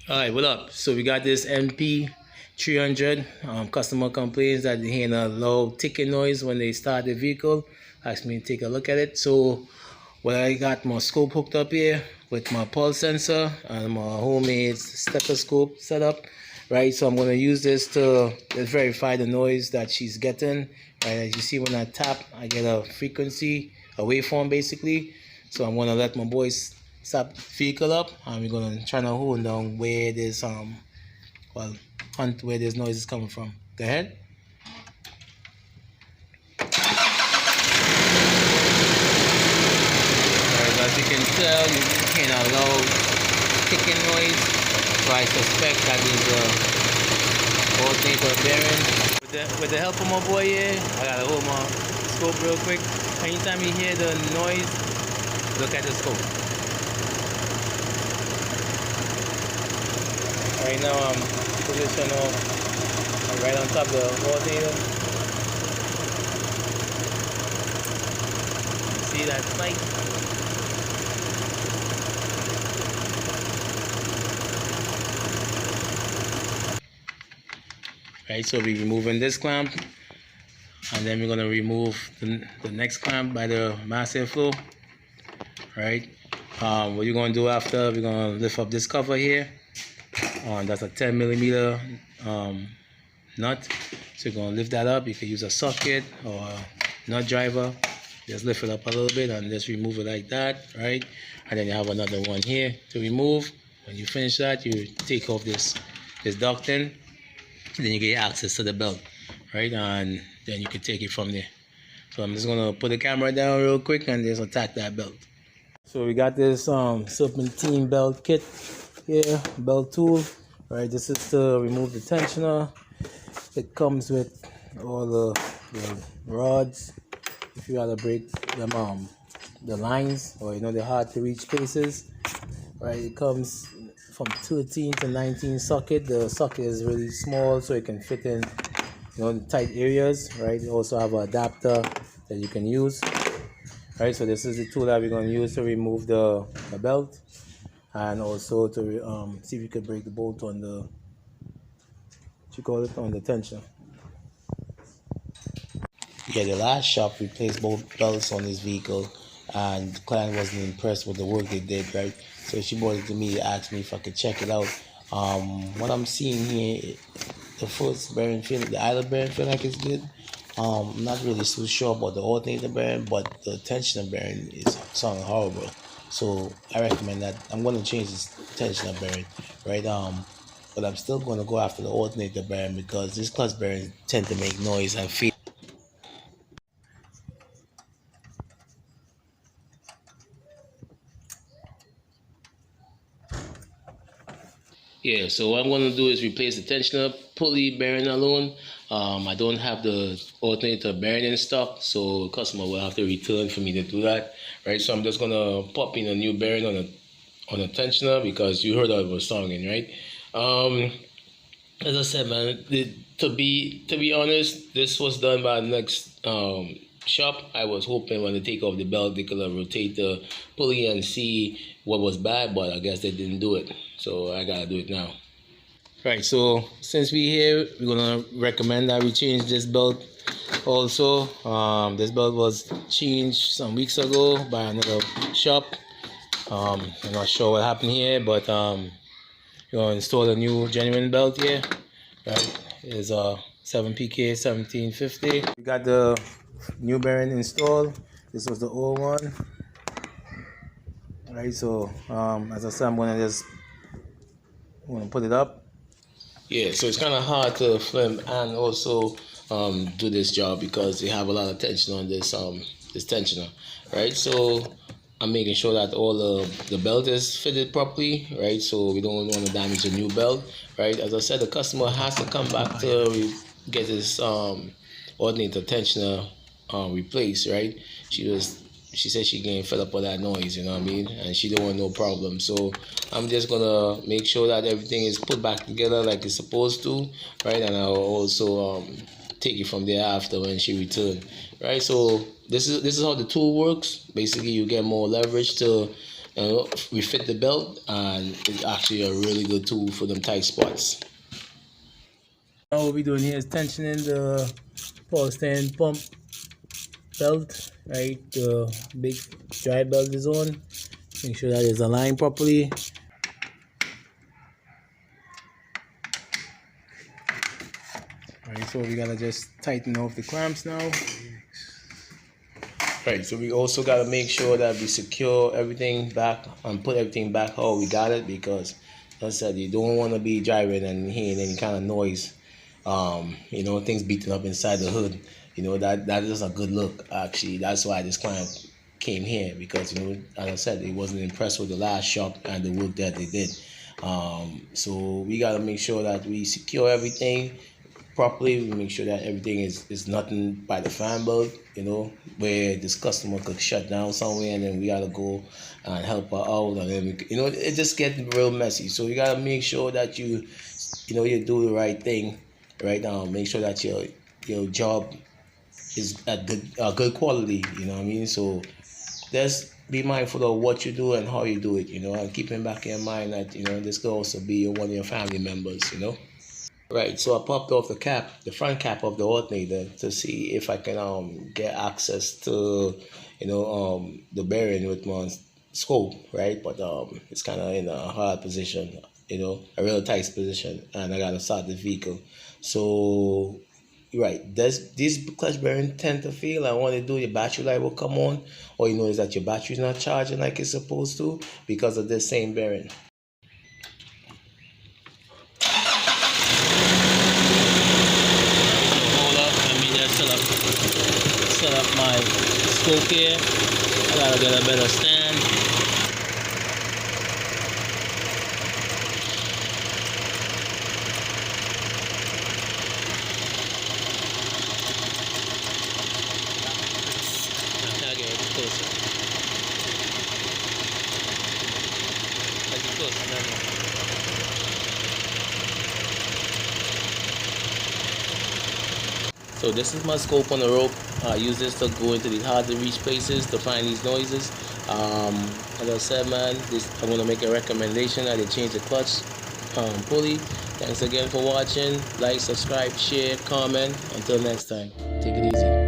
Alright, what up? So we got this NP300. Customer complains that they hear a low ticking noise when they start the vehicle. Asked me to take a look at it. So what I got my scope hooked up here with my pulse sensor and my homemade stethoscope setup. Right, so I'm gonna use this to just verify the noise that she's getting. Right, as you see when I tap, I get a frequency, a waveform basically. So I'm gonna let my boys start the vehicle up, and we're gonna try to hold down where this hunt where this noise is coming from. Go ahead. Alright, as you can tell, you hear a loud ticking noise. So I suspect that is a alternator bearing. With the help of my boy here, I gotta hold my scope real quick. Anytime you hear the noise, look at the scope. Right now I'm positioned right on top of the alternator. See that spike? Right, so we're removing this clamp, and then we're gonna remove the next clamp by the mass airflow. Right. What you're gonna do after? We're gonna lift up this cover here. That's a 10 millimeter nut. So you're gonna lift that up. You can use a socket or a nut driver. Just lift it up a little bit and just remove it like that, right? And then you have another one here to remove. When you finish that, you take off this ducting. Then you get access to the belt, right? And then you can take it from there. So I'm just gonna put the camera down real quick and just attack that belt. So we got this Serpentine belt kit here, belt tool, right? This is to remove the tensioner. It comes with all the rods. If you gotta break them, the lines, or the hard to reach places, right? It comes from 13 to 19 socket. The socket is really small, so it can fit in, the tight areas, right? You also have an adapter that you can use. Right, so this is the tool that we're going to use to remove the belt, and also to see if we could break the bolt on the, on the tensioner. Yeah, the last shop replaced both belts on this vehicle, and the client wasn't impressed with the work they did, right? So she brought it to me, asked me if I could check it out. What I'm seeing here, the first bearing feel, the idle bearing feel like it's good. I'm not really so sure about the alternator bearing, but the tensioner bearing is sounding horrible. So I recommend that I'm going to change this tensioner bearing, right? But I'm still going to go after the alternator bearing because these clutch bearings tend to make noise and feel. Yeah, so what I'm going to do is replace the tensioner pulley bearing alone. I don't have the alternator bearing in stock, so the customer will have to return for me to do that, right? So I'm just going to pop in a new bearing on a tensioner, because you heard how it was sounding, right? As I said, man, to be honest, this was done by the next shop. I was hoping when they take off the belt, they could rotate the pulley and see what was bad, but I guess they didn't do it. So I gotta do it now. Right, so since we're here, we're gonna recommend that we change this belt also. This belt was changed some weeks ago by another shop. I'm not sure what happened here, but you're gonna install a new genuine belt here. Right, it's a 7PK 1750. We got the new bearing installed. This was the old one. Right, so as I said, I'm gonna put it up. Yeah, so it's kind of hard to film and also do this job because they have a lot of tension on this tensioner, right? So I'm making sure that all the belt is fitted properly, right? So we don't want to damage the new belt, right? As I said, the customer has to come back to get this alternator tensioner replaced, right? She said she getting fed up with that noise, you know what I mean? And she don't want no problem. So I'm just gonna make sure that everything is put back together like it's supposed to, right? And I'll also take it from there after when she returns, right? So this is how the tool works. Basically, you get more leverage to refit the belt, and it's actually a really good tool for them tight spots. Now what we're doing here is tensioning the power steering pump belt, right? The big drive belt is on. Make sure that it's aligned properly. Alright, so we gotta just tighten off the clamps now. Right, so we also gotta make sure that we secure everything back and put everything back how we got it, because as I said, you don't want to be driving and hearing any kind of noise. Things beating up inside the hood. That is a good look. Actually, that's why this client came here, because as I said, he wasn't impressed with the last shop and the work that they did. So we gotta make sure that we secure everything properly. We make sure that everything is nothing by the fan belt, where this customer could shut down somewhere, and then we gotta go and help her out, and then it just gets real messy. So you gotta make sure that you do the right thing right now. Make sure that your job is at good quality. You know what I mean? So just be mindful of what you do and how you do it. And keeping back in mind that this could also be one of your family members. Right, so I popped off the front cap of the alternator to see if I can get access to the bearing with my scope, right? But it's kind of in a hard position, a real tight position, and I gotta start the vehicle. So right, these clutch bearing tend to fail, and what they do, your battery light will come on, or is that your battery's not charging like it's supposed to because of this same bearing. Set up my scope here. I gotta get a better stand. I gotta get it closer. Like it closer, So this is my scope on the rope. I use this to go into these hard to reach places to find these noises. As I said, man, I'm gonna make a recommendation that they change the clutch pulley. Thanks again for watching. Like, subscribe, share, comment. Until next time, take it easy.